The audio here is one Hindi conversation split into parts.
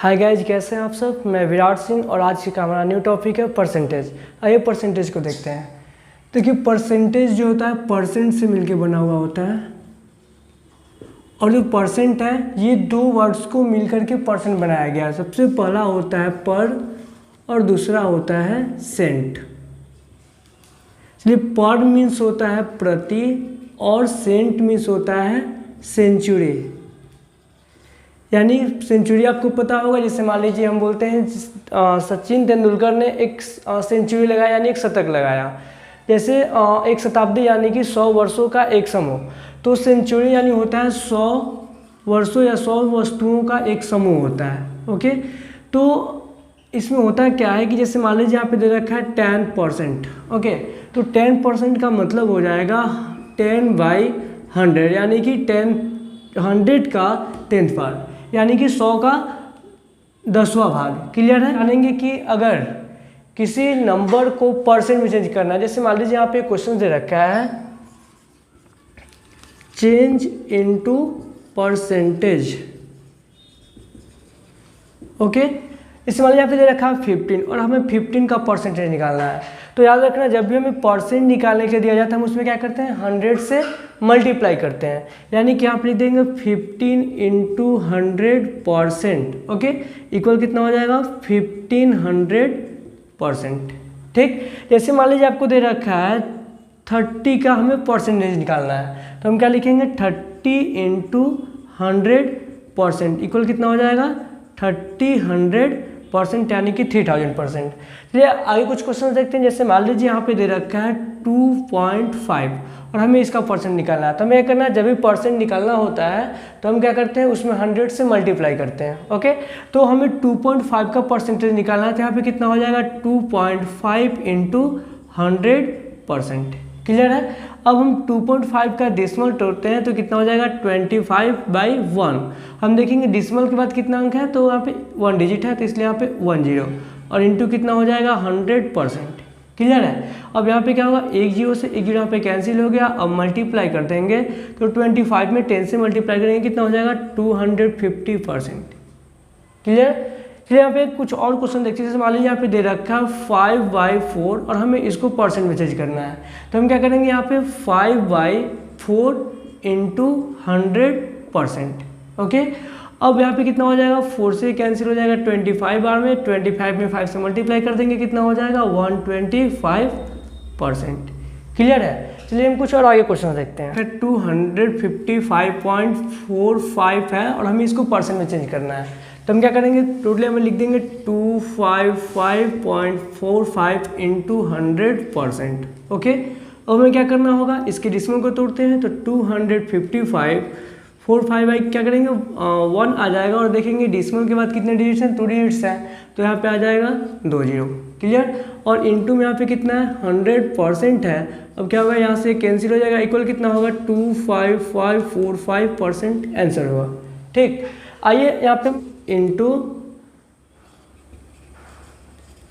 हाय गाइज, कैसे हैं आप सब। मैं विराट सिंह और आज का हमारा न्यू टॉपिक है परसेंटेज। आइए परसेंटेज को देखते हैं। देखिए परसेंटेज जो होता है परसेंट से मिलके बना हुआ होता है और जो परसेंट है ये दो वर्ड्स को मिलकर के परसेंट बनाया गया है। सबसे पहला होता है पर और दूसरा होता है सेंट। इसलिए पर मीन्स होता है प्रति और सेंट मीन्स होता है सेंचुरी। यानी सेंचुरी आपको पता होगा, जैसे मान लीजिए हम बोलते हैं सचिन तेंदुलकर ने एक सेंचुरी लगाया यानी एक शतक लगाया। जैसे एक शताब्दी यानी कि 100 वर्षों का एक समूह, तो सेंचुरी यानी होता है 100 वर्षों या 100 वस्तुओं का एक समूह होता है। ओके, तो इसमें होता है क्या है कि जैसे मान लीजिए यहाँ पे दे रखा है 10%। ओके, तो 10% का मतलब हो जाएगा 10/100 यानी कि 100 का 10th पार्ट यानी कि 100 का 10वां भाग। क्लियर है। जानेंगे कि अगर किसी नंबर को परसेंट में चेंज करना है, जैसे मान लीजिए यहाँ पे क्वेश्चन दे रखा है चेंज इनटू परसेंटेज। ओके, इससे मान लीजिए यहाँ पे दे रखा है 15 और हमें 15 का परसेंटेज निकालना है। तो याद रखना, जब भी हमें परसेंट निकालने के लिए दिया जाता है हम उसमें क्या करते हैं 100 से मल्टीप्लाई करते हैं। यानी कि आप लिख देंगे 15 × 100%। ओके, इक्वल कितना हो जाएगा 1500%। ठीक, जैसे मान लीजिए आपको दे रखा है 30 का हमें परसेंटेज निकालना है, तो हम क्या लिखेंगे 30 × 100% इक्वल कितना हो जाएगा 100% यानी कि 3000%। चलिए आगे कुछ क्वेश्चन देखते हैं। जैसे मान लीजिए यहाँ पे दे रखा है 2.5 और हमें इसका परसेंट निकालना है। तो हमें क्या करना है, जब भी परसेंट निकालना होता है तो हम क्या करते हैं उसमें 100 से मल्टीप्लाई करते हैं। ओके, तो हमें 2.5 का परसेंटेज निकालना है, तो यहाँ पे कितना हो जाएगा 2.5 × 100%। क्लियर है। अब हम 2.5 का डेसिमल तोड़ते हैं तो कितना हो जाएगा 25/1। हम देखेंगे डेसिमल के बाद कितना अंक है, तो यहाँ पे 1 डिजिट है तो इसलिए यहाँ पे 10 और इंटू कितना हो जाएगा 100%। क्लियर है। अब यहाँ पे क्या होगा, एक 0 से एक 0 यहाँ पे कैंसिल हो गया। अब मल्टीप्लाई कर देंगे तो 25 में 10 से मल्टीप्लाई करेंगे कितना हो जाएगा 250%। क्लियर। फिर यहाँ पे कुछ और क्वेश्चन देखते हैं। जैसे मान लीजिए यहाँ पे दे रखा है 5/4 और हमें इसको परसेंट में चेंज करना है, तो हम क्या करेंगे यहाँ पे 5/4 × 100%। ओके, अब यहाँ पे कितना हो जाएगा 4 से कैंसिल हो जाएगा 25 बार में, 25 में 5 से मल्टीप्लाई कर देंगे कितना हो जाएगा 125%। क्लियर है। चलिए हम कुछ और आगे क्वेश्चन देखते हैं। 255.45 है और हमें इसको परसेंट में चेंज करना है, तो हम क्या करेंगे टोटली हमें लिख देंगे 255.45 × 100%। ओके, अब हमें क्या करना होगा, इसके डिसिमल को तोड़ते हैं तो 255 क्या करेंगे 1 आ जाएगा और देखेंगे डिसिमल के बाद कितने डिजिट्स हैं 2 डिजिट्स हैं, तो यहाँ पे आ जाएगा 20। क्लियर। और इंटू में यहाँ पे कितना है 100% है। अब क्या होगा यहाँ से कैंसिल हो जाएगा, इक्वल कितना होगा 25545% आंसर होगा। ठीक, आइए यहाँ पे इंटू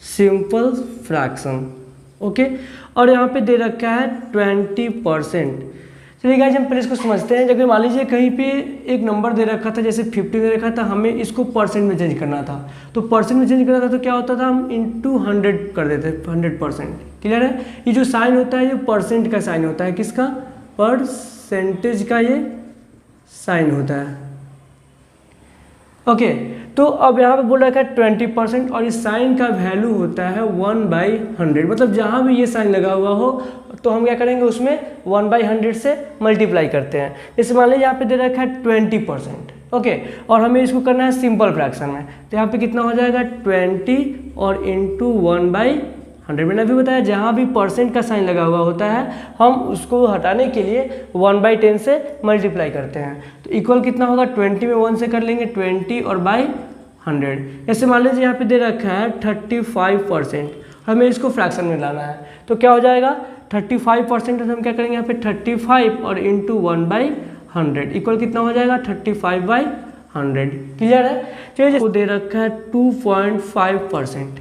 सिंपल फ्रैक्शन। ओके, और यहाँ पे दे रखा है 20%। चलिए गाइस हम पहले इसको समझते हैं। जब मान लीजिए कहीं पे एक नंबर दे रखा था, जैसे 50 दे रखा था, हमें इसको परसेंट में चेंज करना था, तो परसेंट में चेंज करना था तो क्या होता था हम इंटू 100 कर देते 100%। क्लियर है। ये जो साइन होता है ये परसेंट का साइन होता है, किसका परसेंटेज का ये साइन होता है। ओके, तो अब यहाँ पे बोल रखा है 20% और इस साइन का वैल्यू होता है 1/100। मतलब जहाँ भी ये साइन लगा हुआ हो तो हम क्या करेंगे उसमें 1/100 से मल्टीप्लाई करते हैं। जैसे मान लीजिए यहाँ पे दे रखा है 20%। ओके, और हमें इसको करना है सिंपल फ्रैक्शन में, तो यहाँ पे कितना हो जाएगा 20 और इंटू 1/100। मैंने अभी बताया जहाँ भी परसेंट का साइन लगा हुआ होता है हम उसको हटाने के लिए 1/10 से मल्टीप्लाई करते हैं, तो इक्वल कितना होगा 20 में 1 से कर लेंगे 20 और 100। जैसे मान लीजिए यहाँ पे दे रखा है 35%, हमें इसको फ्रैक्शन में लाना है, तो क्या हो जाएगा 35% तो हम क्या करेंगे यहाँ पे 35 और इंटू 1/100 इक्वल कितना हो जाएगा 35/100। क्लियर है। चलिए वो दे रखा है 2.5%।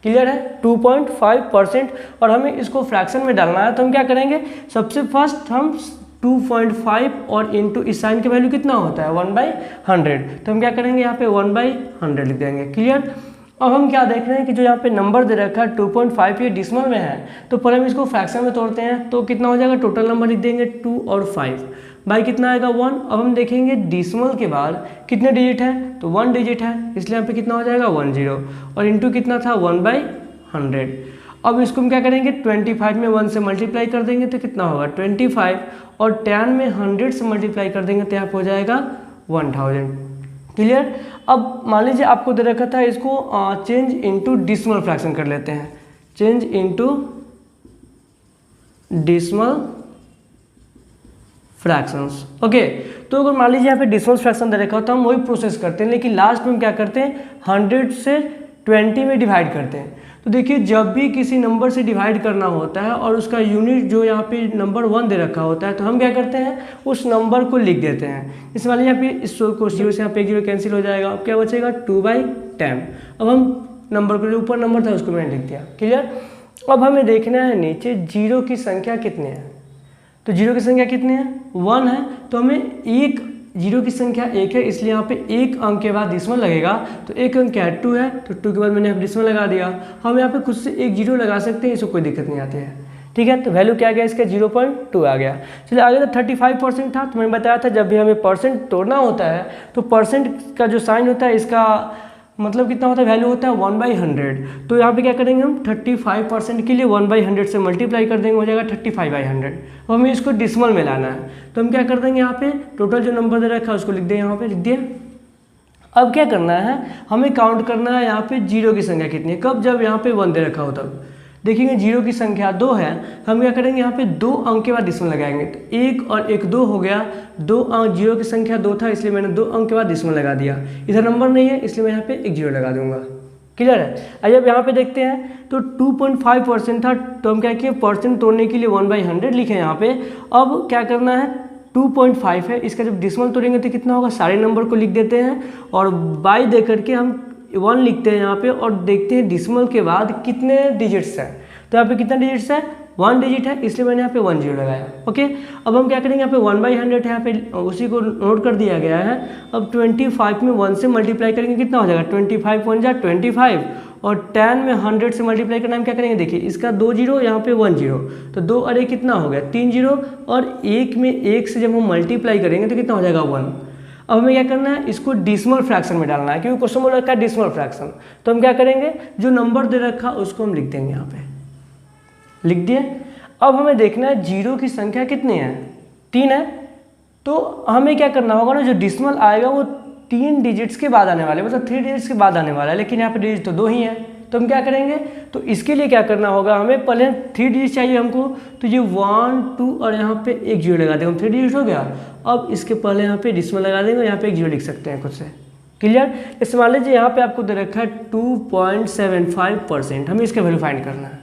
क्लियर है 2.5% और हमें इसको फ्रैक्शन में डालना है, तो हम क्या करेंगे सबसे फर्स्ट हम 2.5 और इंटू इस साइन की वैल्यू कितना होता है 1/100, तो हम क्या करेंगे यहाँ पे 1/100 लिख देंगे। क्लियर। अब हम क्या देख रहे हैं कि जो यहाँ पे नंबर दे रखा है 2.5 ये डिसमल में है, तो पहले हम इसको फ्रैक्शन में तोड़ते हैं, तो कितना हो जाएगा, टोटल नंबर लिख देंगे 2 और 5 बाई कितना आएगा 1। अब हम देखेंगे डिसमल के बाद कितने डिजिट है, तो 1 डिजिट है, इसलिए यहाँ पे कितना हो जाएगा 10 और इंटू कितना था 1/100। अब इसको हम क्या करेंगे 25 में 1 से मल्टीप्लाई कर देंगे तो कितना होगा 25 और 10 में 100 से मल्टीप्लाई कर देंगे तो यहाँ पे हो जाएगा 1000। क्लियर। अब मान लीजिए आपको दे रखा था, इसको चेंज इनटू डिसिमल फ्रैक्शन कर लेते हैं, change into decimal fractions. Okay, तो अगर मान लीजिए यहाँ पे डिसिमल फ्रैक्शन दे रखा हो तो हम वही प्रोसेस करते हैं, लेकिन लास्ट में हम क्या करते हैं 100 से 20 में डिवाइड करते हैं। तो देखिए जब भी किसी नंबर से डिवाइड करना होता है और उसका यूनिट जो यहाँ पे नंबर 1 दे रखा होता है, तो हम क्या करते हैं उस नंबर को लिख देते हैं। इस वाले यहाँ पे इस को 0 से यहाँ पे 0 कैंसिल हो जाएगा, अब क्या बचेगा 2/10। अब हम नंबर को जो ऊपर नंबर था उसको मैंने लिख दिया। क्लियर। अब हमें देखना है नीचे जीरो की संख्या कितने हैं, तो जीरो की संख्या कितने हैं 1 है, तो हमें एक जीरो की संख्या 1 है, इसलिए यहाँ पे एक अंक के बाद डिसिमल लगेगा, तो एक अंक क्या है 2 है, तो 2 के बाद मैंने यहाँ डिसिमल लगा दिया। हम यहाँ पे खुद से एक जीरो लगा सकते हैं, इसको कोई दिक्कत नहीं आती है। ठीक है, तो वैल्यू क्या गया इसका 0.2 आ गया। चलिए आगे तो 35% था, तो मैंने बताया था जब भी हमें परसेंट तोड़ना होता है तो परसेंट का जो साइन होता है इसका मतलब कितना होता है वैल्यू होता है 1/100। तो यहाँ पे क्या करेंगे हम 35% के लिए 1/100 से मल्टीप्लाई कर देंगे, हो जाएगा 35/100। और हमें इसको डिसिमल में लाना है, तो हम क्या कर देंगे यहाँ पे टोटल जो नंबर दे रखा है उसको लिख देंगे, यहाँ पे लिख दिए। अब क्या करना है हमें काउंट करना है यहाँ पे जीरो की संख्या कितनी है, कब जब यहाँ पे 1 दे रखा हो तब। देखेंगे जीरो की संख्या 2 है, हम क्या करेंगे यहाँ पे 2 अंक के बाद डिसिमल लगाएंगे, तो 1 और 1 2 हो गया, 2 अंक, जीरो की संख्या 2 था इसलिए मैंने 2 अंक के बाद डिसिमल लगा दिया। इधर नंबर नहीं है इसलिए मैं यहाँ पे एक जीरो लगा दूंगा। क्लियर है। आइए अब यहाँ पे देखते हैं, तो 2.5% था, तो हम क्या किए परसेंट तोड़ने के लिए 1/100 लिखे यहाँ पे। अब क्या करना है 2.5 है, इसका जब डिसिमल तोड़ेंगे तो कितना होगा, सारे नंबर को लिख देते हैं और बाई दे करके हम 1 लिखते हैं यहाँ पे और देखते हैं डिसिमल के बाद कितने डिजिट्स हैं। तो यहाँ पे कितना डिजिट्स है 1 डिजिट है, इसलिए मैंने यहाँ पे 1 0 लगाया। ओके, अब हम क्या करेंगे यहाँ पे 1/100 है, यहाँ पे उसी को नोट कर दिया गया है। अब 25 में 1 से मल्टीप्लाई करेंगे कितना हो जाएगा 25 1 जा 25 और 10 में 100 से मल्टीप्लाई करना हम क्या करेंगे, देखिए इसका 2 0 यहाँ पे 1 0, तो 2 और 1 कितना हो गया 3 0 और 1 में 1 से जब हम मल्टीप्लाई करेंगे तो कितना हो जाएगा 1। अब हमें क्या करना है इसको डिसिमल फ्रैक्शन में डालना है, क्योंकि क्वेश्चन में रखा है डिसिमल फ्रैक्शन। तो हम क्या करेंगे जो नंबर दे रखा उसको हम लिख देंगे, यहाँ पे लिख दिए। अब हमें देखना है जीरो की संख्या कितनी है 3 है, तो हमें क्या करना होगा ना जो डिसिमल आएगा वो 3 डिजिट्स के बाद आने वाले, मतलब 3 डिजिट्स के बाद आने वाला है, लेकिन यहाँ पे डिजिट तो 2 ही है। तो हम क्या करेंगे, तो इसके लिए क्या करना होगा हमें पहले 3 डिजिट चाहिए हमको, तो ये 1 2 और यहाँ पे एक जीरो लगा देंगे, 3 डिजिट हो गया। अब इसके पहले यहाँ पे डिसिमल लगा देंगे, यहाँ पे एक जीरो लिख सकते हैं खुद से। क्लियर। इस मान लीजिए यहाँ पे आपको दे रखा है 2.75%, हमें इसका वैल्यू फाइंड करना है।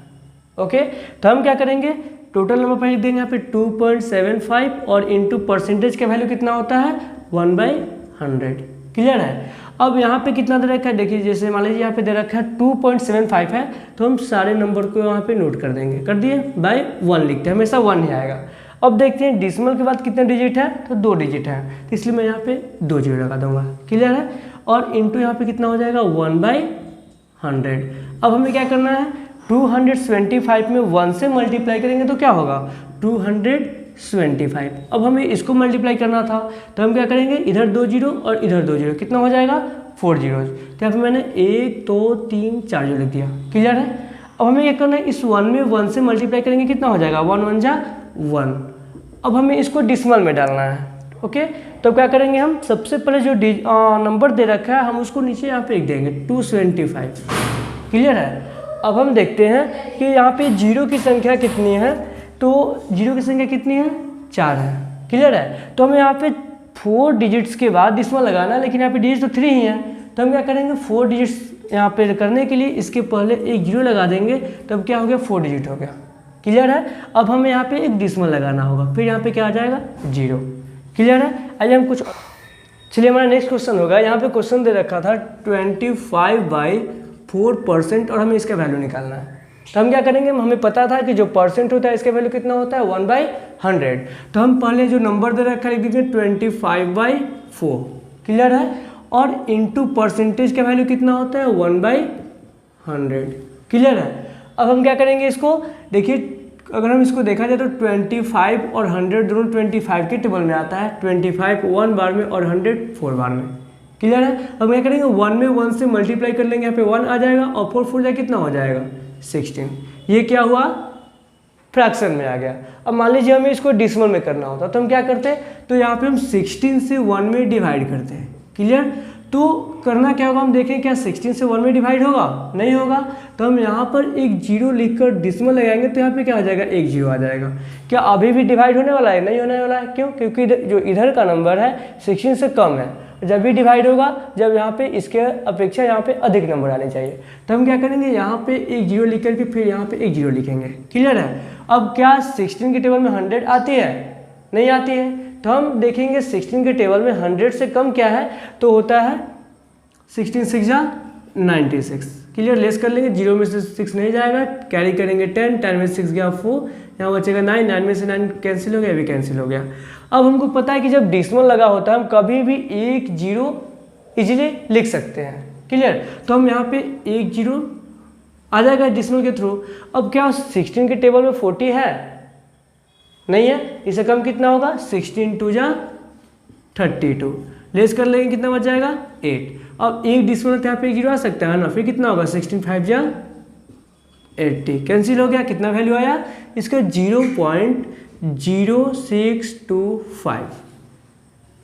ओके, तो हम क्या करेंगे टोटल नंबर पर लिख देंगे यहाँ पे 2.75 और इंटू परसेंटेज का वैल्यू कितना होता है 1/100। क्लियर है। अब यहाँ पे कितना दे रखा है, देखिए जैसे मान लीजिए यहाँ पे दे रखा है 2.75 है, तो हम सारे नंबर को यहाँ पे नोट कर देंगे, कर दिए, बाय 1 लिखते हैं, हमेशा 1 ही आएगा। अब देखते हैं डिसिमल के बाद कितने डिजिट है, तो 2 डिजिट है, तो इसलिए मैं यहाँ पे 2 जीरो लगा दूंगा। क्लियर है। और इंटू यहाँ पे कितना हो जाएगा 1/100। अब हमें क्या करना है 275 में 1 से मल्टीप्लाई करेंगे तो क्या होगा 225। अब हमें इसको मल्टीप्लाई करना था, तो हम क्या करेंगे इधर 2 जीरो और इधर 2 जीरो, कितना हो जाएगा 4 जीरोज। तो यहाँ पे मैंने 1 2 3 4 जीरो लिख दिया। क्लियर है। अब हमें क्या करना है इस 1 में 1 से मल्टीप्लाई करेंगे कितना हो जाएगा 1 1 जा 1। अब हमें इसको डिसिमल में डालना है। ओके, तो क्या करेंगे हम सबसे पहले जो नंबर दे रखा है हम उसको नीचे यहाँ पे लिख देंगे 275। क्लियर है। अब हम देखते हैं कि यहाँ पे जीरो की संख्या कितनी है, तो जीरो की संख्या कितनी है 4 है। क्लियर है। तो हमें यहाँ पे 4 डिजिट्स के बाद डिसिमल लगाना है, लेकिन यहाँ पे डिजिट तो 3 ही है, तो हम क्या करेंगे 4 डिजिट्स यहाँ पे करने के लिए इसके पहले एक जीरो लगा देंगे, तब क्या हो गया 4 डिजिट हो गया। क्लियर है। अब हमें यहाँ पे एक डिसिमल लगाना होगा, फिर यहाँ पे क्या आ जाएगा 0। क्लियर है। आइए हम कुछ, चलिए हमारा नेक्स्ट क्वेश्चन होगा। यहाँ पे क्वेश्चन दे रखा था 25/4% और हमें इसका वैल्यू निकालना है। तो हम क्या करेंगे, हमें पता था कि जो परसेंट होता है इसका वैल्यू कितना होता है 1/100। तो हम पहले जो नंबर दे रखा है लिख देंगे 25/4, क्लियर है। और इंटू परसेंटेज का वैल्यू कितना होता है 1/100, क्लियर है। अब हम क्या करेंगे इसको, देखिए अगर हम इसको देखा जाए तो 25 और 100 दोनों 25 के टेबल में आता है, 25 1 बार में और 100 4 बार में, क्लियर है। अब क्या करेंगे 1 में 1 से मल्टीप्लाई कर लेंगे, यहाँ पे 1 आ जाएगा और 4 4 जाए कितना हो जाएगा 16। ये क्या हुआ, फ्रैक्शन में आ गया। अब मान लीजिए हमें इसको डिसिमल में करना होता तो हम क्या करते हैं, तो यहाँ पे हम 16 से 1 में डिवाइड करते हैं, क्लियर। तो करना क्या होगा, हम देखें क्या 16 से 1 में डिवाइड होगा, नहीं होगा। तो हम यहाँ पर एक जीरो लिखकर डिसिमल लगाएंगे तो यहाँ पे क्या आ जाएगा, एक जीरो आ जाएगा। क्या अभी भी डिवाइड होने वाला है, नहीं होने वाला है, क्यों, क्योंकि जो इधर का नंबर है 16 से कम है। जब भी डिवाइड होगा जब यहाँ पे इसके अपेक्षा यहाँ पे अधिक नंबर आने चाहिए। तो हम क्या करेंगे, यहाँ पे एक जीरो लिख करके फिर यहाँ पे एक जीरो लिखेंगे, क्लियर है। अब क्या 16 के टेबल में 100 आती है, नहीं आती है। तो हम देखेंगे 16 के टेबल में 100 से कम क्या है, तो होता है 16 6 जा 96, क्लियर। लेस कर लेंगे, जीरो में से 6 नहीं जाएगा, कैरी करेंगे 10, 10 में 6 गया 4, यहाँ बचेगा 9, 9 में से 9 कैंसिल हो गया, अभी कैंसिल हो गया। अब हमको पता है कि जब डिसिमल लगा होता है हम कभी भी एक जीरो इजीली लिख सकते हैं, क्लियर। तो हम यहाँ पे एक जीरो आ जाएगा डिसिमल के थ्रू। अब क्या 16 के टेबल में 40 है, नहीं है, इससे कम कितना होगा 16 2 जा 32, लेस कर लेंगे कितना बच जाएगा 8। अब एक डिसिमल यहाँ पे जीरो आ सकता है ना, फिर कितना होगा 16 5 जा 80, कैंसिल हो गया, कितना वैल्यू आया इसका 0.0625,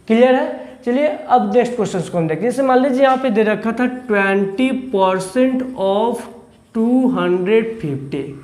क्लियर है। चलिए अब नेक्स्ट क्वेश्चन को हम देखते हैं। जैसे मान लीजिए यहाँ पे दे रखा था 20% ऑफ 250।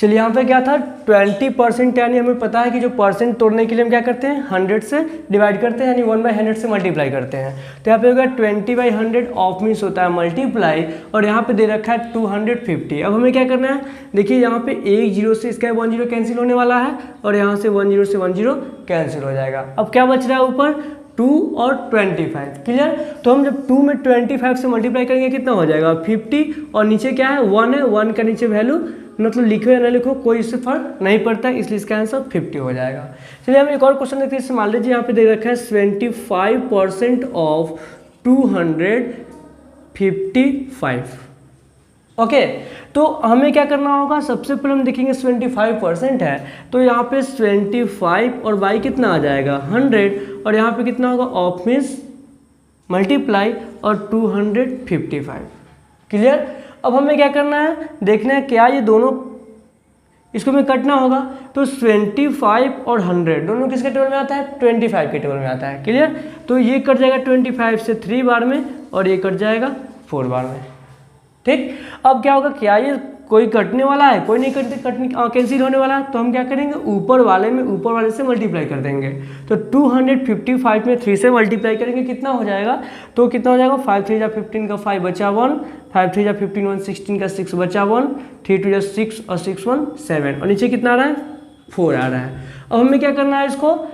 चलिए यहाँ पे क्या था 20%, यानी हमें पता है कि जो परसेंट तोड़ने के लिए हम क्या करते हैं 100 से डिवाइड करते हैं, यानी 1/100 से मल्टीप्लाई करते हैं। तो यहाँ पे होगा 20/100 ऑफ मीन्स होता है मल्टीप्लाई, और यहाँ पे दे रखा है 250। अब हमें क्या करना है, देखिए यहाँ पे एक जीरो से इसका 1 जीरो कैंसिल होने वाला है, और यहाँ से 1 जीरो से 1 जीरो कैंसिल हो जाएगा। अब क्या बच रहा है ऊपर 2 और 25, क्लियर। तो हम जब 2 में 25 से मल्टीप्लाई करेंगे कितना हो जाएगा 50, और नीचे क्या है 1 है, 1 का नीचे वैल्यू मतलब लिखो या ना लिखो कोई इससे फर्क नहीं पड़ता, इसलिए इसका आंसर 50 हो जाएगा। चलिए हम एक और क्वेश्चन देखते हैं। मान लीजिए यहाँ पे दे रखा है 25% ऑफ 255। ओके, तो हमें क्या करना होगा, सबसे पहले हम देखेंगे 25% है, तो यहाँ पे 25 और बाई कितना आ जाएगा 100, और यहाँ पे कितना होगा ऑफ मीन्स मल्टीप्लाई और 255, क्लियर। अब हमें क्या करना है, देखना है क्या ये दोनों इसको हमें कटना होगा। तो 25 और 100 दोनों किसके टेबल में आता है 25 के टेबल में आता है, क्लियर। तो ये कट जाएगा 25 से 3 बार में, और ये कट जाएगा 4 बार में, ठीक। अब क्या होगा, क्या ये कोई कटने वाला है, कोई नहीं कटने कैंसिल होने वाला है। तो हम क्या करेंगे ऊपर वाले से मल्टीप्लाई कर देंगे। तो 255 में 3 से मल्टीप्लाई करेंगे कितना हो जाएगा, तो कितना हो जाएगा 5 3 जा 15 का 5 बचा 1, 5 3 जा 15 1 16 का 6 बचा 1, 3 2 जा 6 और 6 1 7, और नीचे कितना आ रहा है 4 आ रहा है। अब हमें क्या करना है, इसको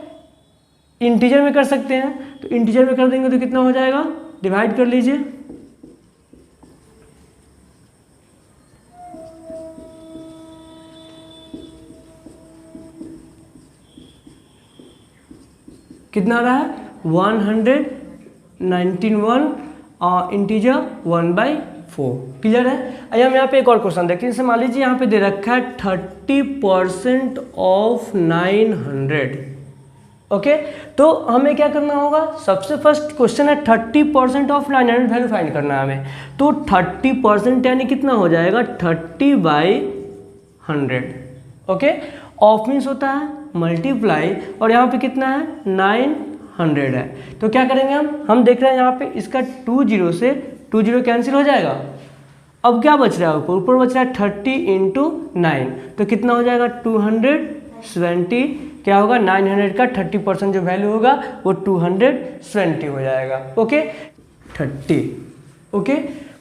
इंटीजर में कर सकते हैं। तो इंटीजर में कर देंगे तो कितना हो जाएगा, डिवाइड कर लीजिए। कितना आ रहा है 191 इंटीजर 1/4, क्लियर है। आइए हम यहाँ पे एक और क्वेश्चन देखते हैं। जैसे मान लीजिए यहाँ पे दे रखा है 30% ऑफ 900। ओके, तो हमें क्या करना होगा, सबसे फर्स्ट क्वेश्चन है 30% ऑफ 900 वैल्यू फाइंड करना है हमें। तो 30% यानी कितना हो जाएगा 30/100। ओके, ऑफ मीन्स होता है मल्टीप्लाई, और यहाँ पे कितना है 900 है। तो क्या करेंगे हम देख रहे हैं यहाँ पे इसका 2 जीरो से 2 जीरो कैंसिल हो जाएगा। अब क्या बच रहा है ऊपर बच रहा है 30 × 9, तो कितना हो जाएगा 270। क्या होगा 900 का 30% जो वैल्यू होगा वो 220 हो जाएगा। ओके 30। ओके,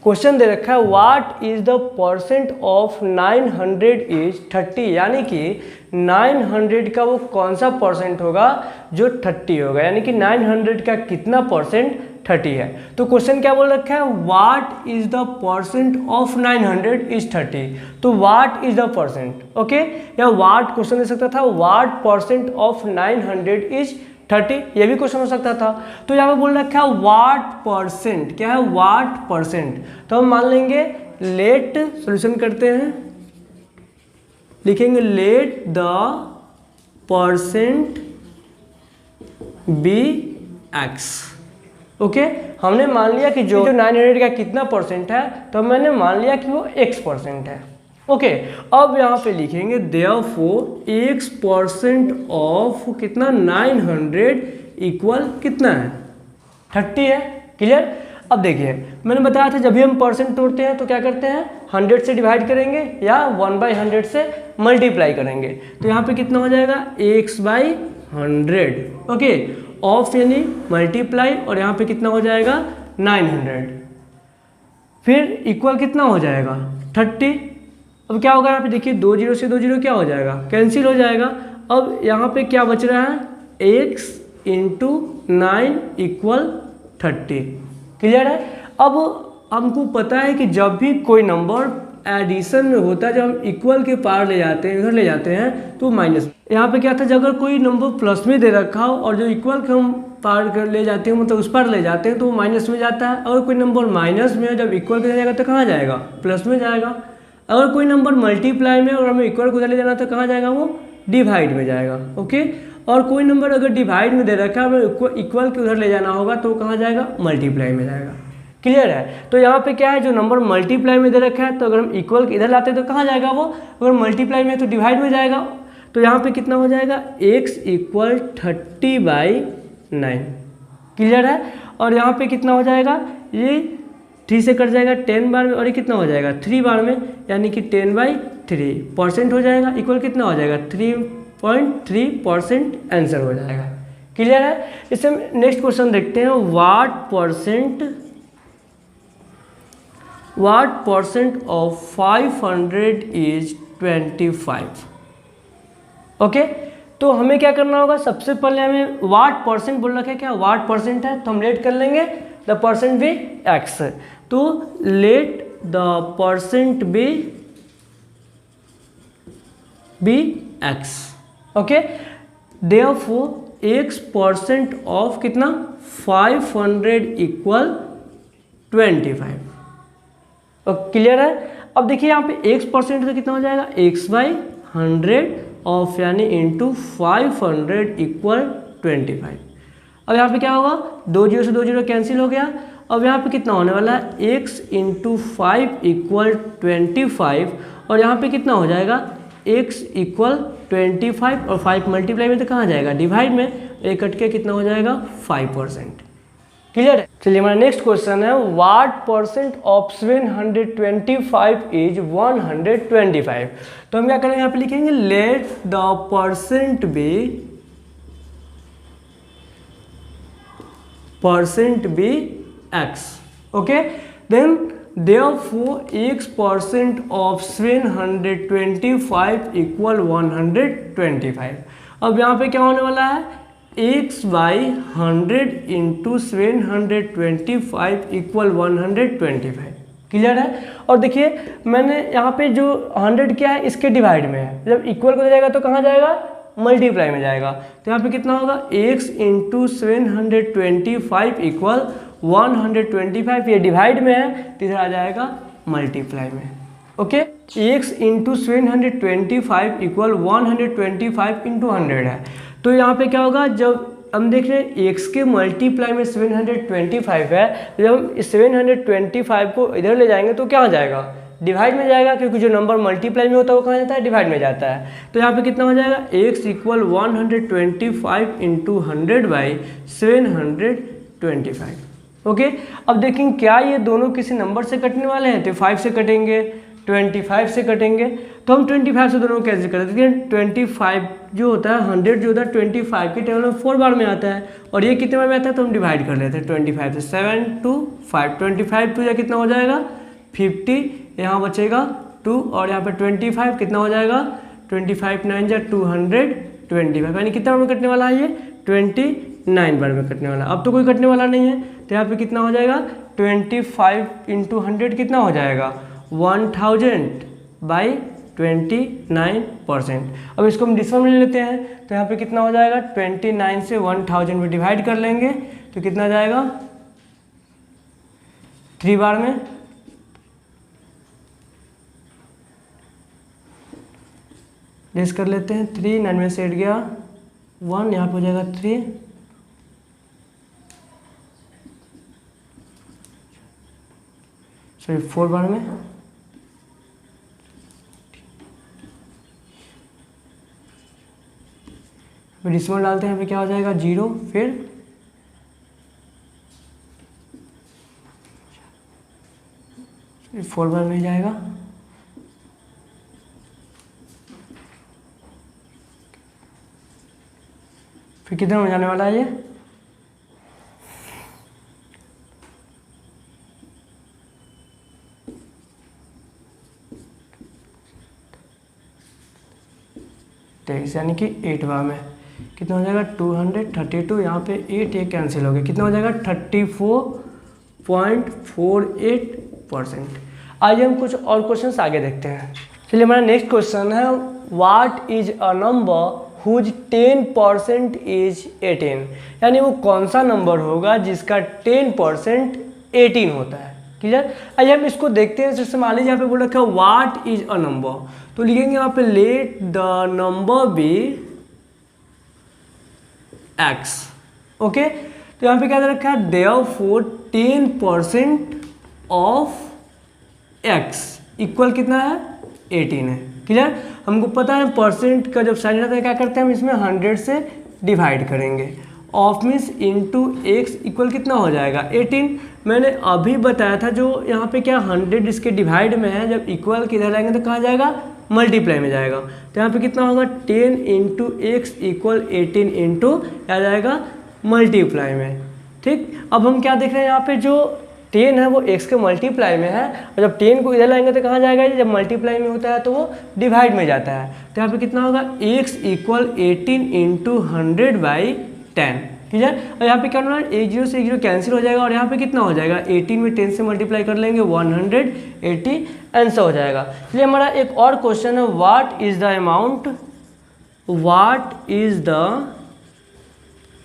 क्वेश्चन दे रखा है what is the percent of 900 is 30, यानी कि 900 का वो कौन सा परसेंट होगा जो 30 होगा, यानी कि 900 का कितना परसेंट 30 है। तो क्वेश्चन क्या बोल रखा है, what is the percent of 900 is 30। तो what is the percent, okay, या व्हाट क्वेश्चन दे सकता था, व्हाट परसेंट ऑफ 900 इज 30, ये भी क्वेश्चन हो सकता था। तो यहाँ पे बोल रखा है व्हाट परसेंट, क्या है व्हाट परसेंट। तो हम मान लेंगे लेट, सॉल्यूशन करते हैं, लिखेंगे let the percent be X. Okay, हमने मान लिया कि जो 900 का कितना परसेंट है, तो मैंने मान लिया कि वो x परसेंट है। ओके, अब यहाँ पे लिखेंगे देयरफॉर x परसेंट ऑफ कितना 900 इक्वल कितना है 30 है। क्लियर। अब देखिए मैंने बताया था जब भी हम परसेंट तोड़ते हैं तो क्या करते हैं, 100 से डिवाइड करेंगे या 1/100 से मल्टीप्लाई करेंगे। तो यहाँ पे कितना हो जाएगा x/100, ओके, ऑफ यानी मल्टीप्लाई, और यहाँ पे कितना हो जाएगा 900, फिर इक्वल कितना हो जाएगा 30। अब क्या होगा यहाँ पे देखिए, 2 0 से 2 0 क्या हो जाएगा, कैंसिल हो जाएगा। अब यहाँ पे क्या बच रहा है, x × 9 = 30। क्लियर है। अब हमको पता है कि जब भी कोई नंबर एडिशन में होता है, जब हम इक्वल के पार ले जाते हैं, इधर ले जाते हैं तो माइनस। यहाँ पे क्या था, जब अगर कोई नंबर प्लस में दे रखा हो और जो इक्वल के हम पार कर ले जाते हैं, मतलब उस पर ले जाते हैं तो वो माइनस में जाता है। अगर कोई नंबर माइनस में है, जब इक्वल के जाएगा तो कहाँ जाएगा, प्लस में जाएगा। अगर कोई नंबर मल्टीप्लाई में और हमें इक्वल को उधर ले जाना तो कहाँ जाएगा, वो डिवाइड में जाएगा। ओके, और कोई नंबर अगर डिवाइड में दे रखा है, हमें इक्वल के उधर ले जाना होगा तो कहाँ जाएगा, मल्टीप्लाई में जाएगा। क्लियर है। तो यहाँ पे क्या है, जो नंबर मल्टीप्लाई में दे रखा है तो अगर हम इक्वल इधर लाते हैं तो कहाँ जाएगा वो, अगर मल्टीप्लाई में है तो डिवाइड में जाएगा। तो यहाँ पे कितना हो जाएगा, x = 30/9। क्लियर है। और यहाँ पे कितना हो जाएगा, ये 3 से कट जाएगा 10 बार में, और ये कितना हो जाएगा 3 बार में, यानी कि 10/3 परसेंट हो जाएगा। इक्वल कितना हो जाएगा 3.3% आंसर हो जाएगा। क्लियर है। इससे हम नेक्स्ट क्वेश्चन देखते हैं, what percent of 500 is 25। Okay, तो हमें क्या करना होगा, सबसे पहले हमें व्हाट परसेंट बोल रखा है, क्या व्हाट परसेंट है, तो हम लेट कर लेंगे द परसेंट बी एक्स। तो let the percent be X. Okay, therefore x percent of कितना 500 = 25। क्लियर है। अब देखिए यहाँ पे x परसेंट तो कितना हो जाएगा, x/100 ऑफ यानी इंटू 500 = 25। अब यहाँ पे क्या होगा, 2 0 से 2 0 कैंसिल हो गया। अब यहाँ पे कितना होने वाला है, x × 5 = 25, और यहाँ पे कितना हो जाएगा, x = 25 और 5 मल्टीप्लाई में तो कहाँ जाएगा, डिवाइड में, एक कट के कितना हो जाएगा 5%। क्लियर है। चलिए हमारा नेक्स्ट क्वेश्चन है, व्हाट परसेंट ऑफ 725 इज 125। तो हम क्या करेंगे, यहाँ पे लिखेंगे let the percent be X. Okay, then therefore x percent of 725 = 125। अब यहाँ पे क्या होने वाला है, x/100 × 725 = 125। क्लियर है। और देखिए मैंने यहाँ पे जो 100 क्या है, इसके डिवाइड में है, जब इक्वल को जाएगा तो कहाँ जाएगा, मल्टीप्लाई में जाएगा। तो यहाँ पे कितना होगा, x × 725 = 125, ये डिवाइड में है तो इधर आ जाएगा मल्टीप्लाई में। ओके, x × 725 = 125 × 100 है। तो यहाँ पे क्या होगा, जब हम देख रहे हैं x के मल्टीप्लाई में 725 है, जब हम 725 को इधर ले जाएंगे तो क्या हो जाएगा, डिवाइड में जाएगा, क्योंकि जो नंबर मल्टीप्लाई में होता है वो कहाँ जाता है, डिवाइड में जाता है। तो यहाँ पे कितना हो जाएगा, x = 125 × 100/725। ओके, अब देखेंगे क्या ये दोनों किसी नंबर से कटने वाले हैं, तो 5 से कटेंगे, 25 से कटेंगे। तो हम 25 से दोनों को कैसे कर देते हैं, 25 जो होता है 100 जो होता है 25 के टेबल में 4 बार में आता है, और ये कितने बार में आता है, तो हम डिवाइड कर लेते हैं 25 से। 7 2 5, 25 2 या कितना हो जाएगा 50, यहाँ बचेगा 2, और यहाँ पे 25 कितना हो जाएगा, 25 9 जा 225, यानी कितना बार में कटने वाला है ये, 25 29 बार में कटने वाला। अब तो कोई कटने वाला नहीं है, तो यहाँ पे कितना हो जाएगा 25 इंटू 100 कितना हो जाएगा 1000/29%। अब इसको हम डिसम में ले लेते हैं, तो यहाँ पे कितना हो जाएगा 29 से 1000 में डिवाइड कर लेंगे तो कितना जाएगा 3 बार में। लेस कर लेते हैं 3, 9 में से 8 गया 1, यहाँ पे हो जाएगा 3, सॉरी 4 बार में। डिसिमल डालते हैं, यहाँ पे क्या हो जाएगा 0, फिर फोर बार में जाएगा, फिर कितने में जाने वाला है ये 23, यानी कि 8 बार में कितना हो जाएगा 232। यहाँ पे 8 ये कैंसिल हो गया, कितना हो जाएगा 34.48%। आइए हम कुछ और क्वेश्चंस आगे देखते हैं। चलिए हमारा नेक्स्ट क्वेश्चन है what is a number whose 10% is 18, यानी वो कौन सा नंबर होगा जिसका 10% 18 होता है। क्लियर। आइए हम इसको देखते हैं। जैसे मान लीजिए यहाँ पे बोल रखा है व्हाट इज अ नंबर, तो लिखेंगे यहाँ पे let the number be x। ओके, तो यहाँ पे क्या दे रखा है देयरफॉर 10% ऑफ x इक्वल कितना है 18 है। क्लियर। हमको पता है परसेंट का जब साइन रहता है क्या करते हैं हम इसमें 100 से डिवाइड करेंगे। Of means into x equal कितना हो जाएगा 18। मैंने अभी बताया था जो यहाँ पे क्या 100 इसके डिवाइड में है, जब इक्वल किधर लाएंगे तो कहाँ जाएगा मल्टीप्लाई में जाएगा। तो यहाँ पे कितना होगा 10 इंटू एक्स इक्वल 18 इंटू क्या जाएगा मल्टीप्लाई में। ठीक, अब हम क्या देख रहे हैं यहाँ पे जो 10 है वो x के मल्टीप्लाई में है, और जब 10 को इधर लाएंगे तो कहाँ जाएगा, जब मल्टीप्लाई में होता है तो वो डिवाइड में जाता है। तो यहाँ पे कितना होगा x इक्वल 18 इंटू 100/10। ठीक है, और यहाँ पे क्या होना है 1 0 से 1 0 कैंसिल हो जाएगा, और यहाँ पे कितना हो जाएगा 18 में 10 से मल्टीप्लाई कर लेंगे 180 आंसर हो जाएगा। इसलिए हमारा एक और क्वेश्चन है what is the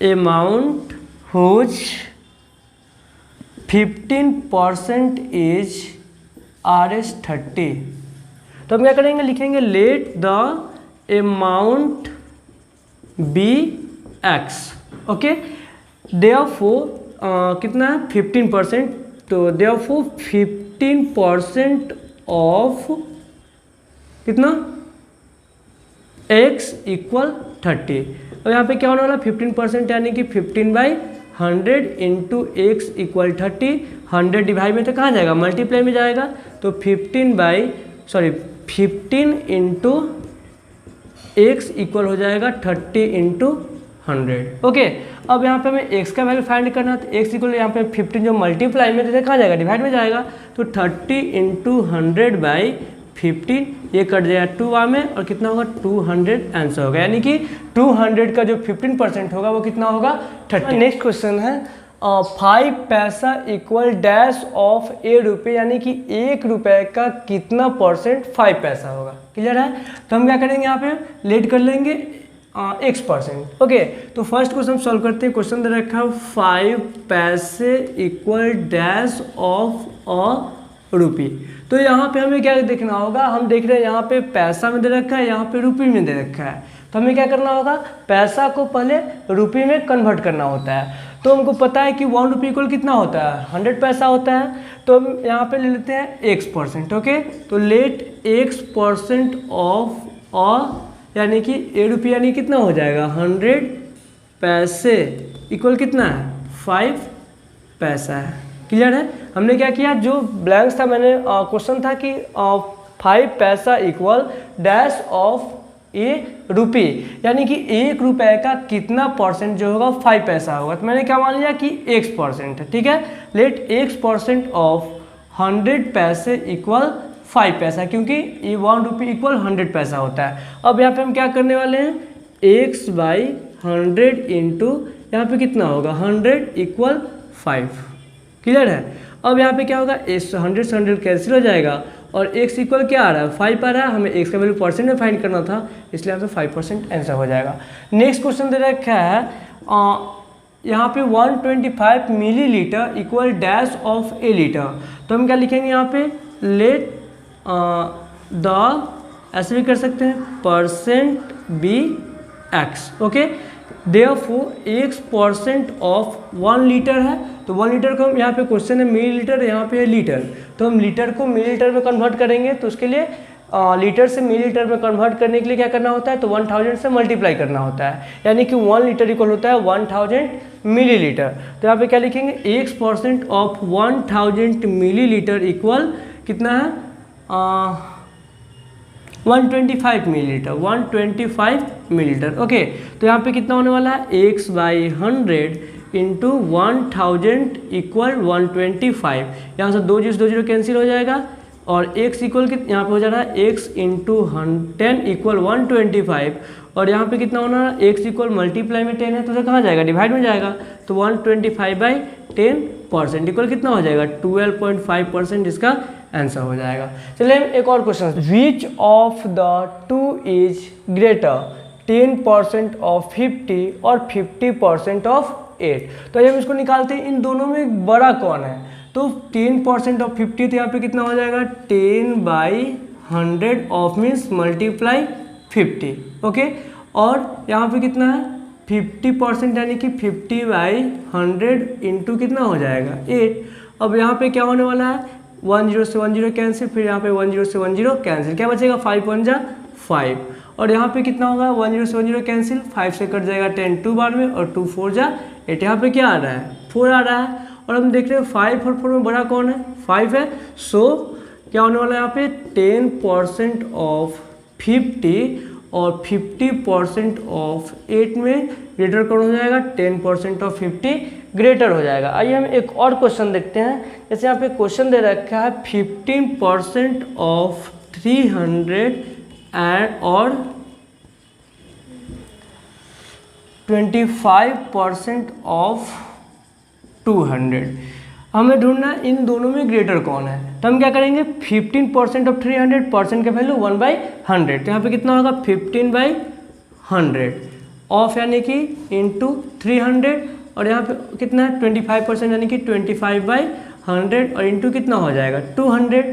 amount whose 15% is Rs30। तो हम क्या करेंगे लिखेंगे let the amount be x। Okay, therefore कितना है 15%, तो देयरफॉर 15% ऑफ कितना x इक्वल 30। और यहाँ पे क्या होने वाला 15% यानी कि 15/100 इंटू एक्स इक्वल 30। 100 डिवाइड में तो कहाँ जाएगा मल्टीप्लाई में जाएगा, तो 15 इंटू एक्स इक्वल हो जाएगा 30 इंटू 100। ओके, अब यहाँ पे हमें x का वैल्यू फाइंड करना है, तो x इक्वल यहाँ पे 15 जो मल्टीप्लाई में तो कहाँ जाएगा डिवाइड में जाएगा, तो 30 इंटू 100/15 ये कट जाएगा 2 बार में, और कितना होगा 200 आंसर होगा, यानी कि 200 का जो 15% होगा वो कितना होगा 30। नेक्स्ट क्वेश्चन है 5 पैसा इक्वल डैश ऑफ ₹1, यानी कि 1 रुपये का कितना परसेंट 5 पैसा होगा। क्लियर है। तो हम क्या करेंगे यहाँ पे लेट कर लेंगे x%। ओके, तो फर्स्ट क्वेश्चन सॉल्व करते हैं। क्वेश्चन दे रखा है 5 पैसे इक्वल डैश ऑफ ₹। तो यहाँ पे हमें क्या देखना होगा, हम देख रहे हैं यहाँ पे पैसा में दे रखा है, यहाँ पे रुपये में दे रखा है, तो हमें क्या करना होगा पैसा को पहले रुपये में कन्वर्ट करना होता है। तो हमको पता है कि 1 रुपये इक्वल कितना होता है 100 पैसा होता है, तो हम यहाँ पे ले लेते हैं x%। ओके, तो लेट x% ऑफ यानी कि ₹1 यानी कितना हो जाएगा 100 पैसे इक्वल कितना है 5 पैसा है। क्लियर है। हमने क्या किया जो ब्लैंक्स था मैंने क्वेश्चन था कि 5 पैसा इक्वल डैश ऑफ ₹, यानी कि 1 रुपये का कितना परसेंट जो होगा 5 पैसा होगा, तो मैंने क्या मान लिया कि x%। ठीक है, लेट x% ऑफ 100 पैसे इक्वल 5 पैसा, क्योंकि ये 1 रुपये इक्वल 100 पैसा होता है। अब यहाँ पे हम क्या करने वाले हैं x/100 इंटू यहाँ पे कितना होगा 100 = 5। क्लियर है। अब यहाँ पे क्या होगा, 100 से 100 कैंसिल हो जाएगा और x इक्वल क्या आ रहा है 5 आ रहा है, हमें x का वैल्यू परसेंट में फाइंड करना था, इसलिए यहाँ पे 5% आंसर हो जाएगा। नेक्स्ट क्वेश्चन दे रखा है यहाँ पे 125 millilitre equal dash of A litre. तो हम क्या लिखेंगे यहाँ पे लेट द, ऐसे भी कर सकते हैं, percent be X. Okay, therefore x% of 1 litre है, तो 1 लीटर को हम यहाँ पे क्वेश्चन है मिलीलीटर, यहाँ पे है लीटर, तो हम लीटर को मिलीलीटर में कन्वर्ट करेंगे। तो उसके लिए लीटर से मिलीलीटर में कन्वर्ट करने के लिए क्या करना होता है, तो 1000 से मल्टीप्लाई करना होता है, यानी कि 1 लीटर इक्वल होता है 1000 मिलीलीटर। तो यहाँ पे क्या लिखेंगे, x% ऑफ 1000 मिलीलीटर इक्वल कितना है 125 मिलीलीटर, 125 मिलीलीटर। ओके, तो यहाँ पे कितना होने वाला है, x/100 इंटू 1000 इक्वल 125। यहाँ से 2 0 कैंसिल हो जाएगा और x इक्वल यहाँ पे हो जा रहा है x इंटू 10 इक्वल 125, और यहाँ पे कितना होना है, x इक्वल मल्टीप्लाई में 10 है तो कहाँ जाएगा, डिवाइड में जाएगा, तो 125/10% इक्वल कितना हो जाएगा 12.5%, इसका आंसर हो जाएगा। चलिए हम एक और question, which of the two is greater 10% of 50 और 50% ऑफ 8। तो हम इसको निकालते हैं, इन दोनों में बड़ा कौन है, तो 10% ऑफ 50, तो यहाँ पे कितना हो जाएगा 10/100 ऑफ मीन्स मल्टीप्लाई 50। ओके, और यहाँ पे कितना है 50% यानी कि 50/100 इंटू कितना हो जाएगा 8। अब यहाँ पे क्या होने वाला है, 10 से 10 कैंसिल, फिर यहाँ पे 10 से 10 कैंसिल, क्या बचेगा 5 1 जा 5, और यहाँ पे कितना होगा 10 से 10 कैंसिल, 5 से कट जाएगा 10 2 बार में, और 2 4 जा 8, यहाँ पे क्या आ रहा है 4 आ रहा है। और हम देख रहे हैं 5 और 4 में बड़ा कौन है, 5 है। सो क्या होने वाला है यहाँ पे 10% ऑफ 50 और 50% ऑफ 8 में ग्रेटर कौन हो जाएगा, 10% ऑफ 50 ग्रेटर हो जाएगा। आइए हम एक और क्वेश्चन देखते हैं, जैसे यहाँ पे क्वेश्चन दे रखा है 15% ऑफ 300 एंड और 25% ऑफ 200। हमें ढूंढना इन दोनों में ग्रेटर कौन है, तो हम क्या करेंगे 15% ऑफ 300, परसेंट का वैल्यू 1/100, तो यहाँ पे कितना होगा 15/100 ऑफ यानी कि इंटू 300, और यहाँ पे कितना है 25% यानी कि 25/100 और इंटू कितना हो जाएगा 200।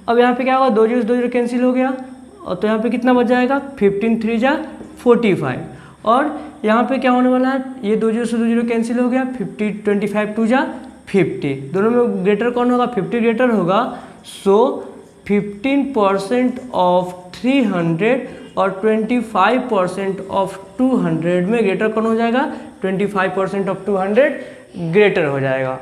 अब यहाँ पे क्या होगा 2 0 कैंसिल हो गया, और तो यहाँ पे कितना बच जाएगा 15 3 जा 45, और यहाँ पे क्या होने वाला है, ये 2 0 से 2 0 कैंसिल हो गया, 50 25 2 जा 50, दोनों में ग्रेटर कौन होगा 50 ग्रेटर होगा। सो 15% ऑफ 300 और 25% ऑफ 200 में ग्रेटर कौन हो जाएगा, 25% ऑफ 200 ग्रेटर हो जाएगा।